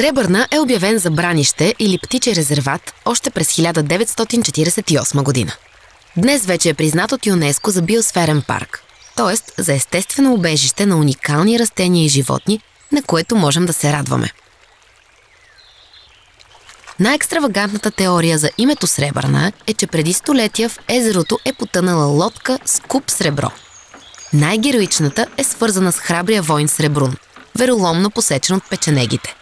Сребърна е обявен за бранище или птичи резерват още през 1948 година. Днес вече е признат от ЮНЕСКО за биосферен парк, т.е. за естествено убежище на уникални растения и животни, на което можем да се радваме. Най-екстравагантната теория за името Сребърна е, че преди столетия в езерото е потънала лодка с куп сребро. Най-героичната е свързана с храбрия войн Сребрун, вероломно посечен от печенегите.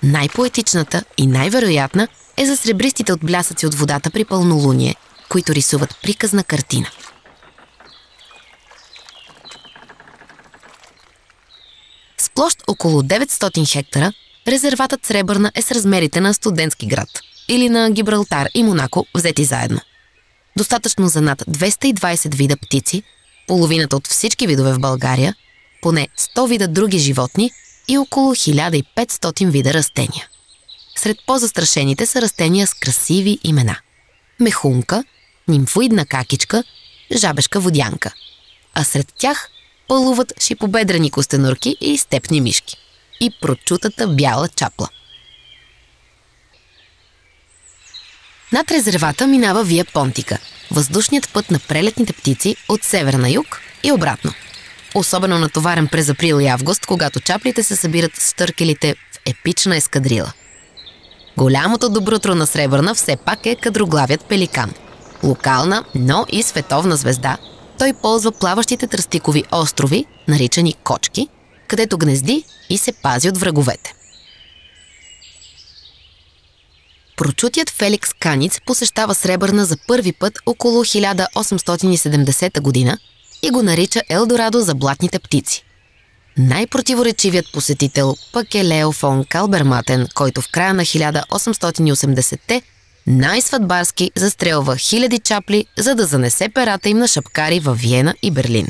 Най-поетичната и най-вероятна е за сребристите отблясъци от водата при пълнолуние, които рисуват приказна картина. С площ около 900 хектара, резерватът Сребърна е с размерите на студентски град или на Гибралтар и Монако взети заедно. Достатъчно за над 220 вида птици, половината от всички видове в България, поне 100 вида други животни и около 1500 вида растения. Сред по-застрашените са растения с красиви имена: мехунка, нимфоидна какичка, жабешка водянка. А сред тях пълуват шипобедрени костенурки и степни мишки. И прочутата бяла чапла. Над резервата минава Вия Понтика, въздушният път на прелетните птици от север на юг и обратно. Особено натоварен през април и август, когато чаплите се събират с търкелите в епична ескадрила. Голямото добрутро на Сребърна все пак е кадроглавият пеликан. Локална, но и световна звезда, той ползва плаващите тръстикови острови, наричани кочки, където гнезди и се пази от враговете. Прочутият Феликс Каниц посещава Сребърна за първи път около 1870 година и го нарича Елдорадо за блатните птици. Най-противоречивият посетител пък е Лео фон Калберматен, който в края на 1880-те най-сватбарски застрелва хиляди чапли, за да занесе перата им на шапкари във Виена и Берлин.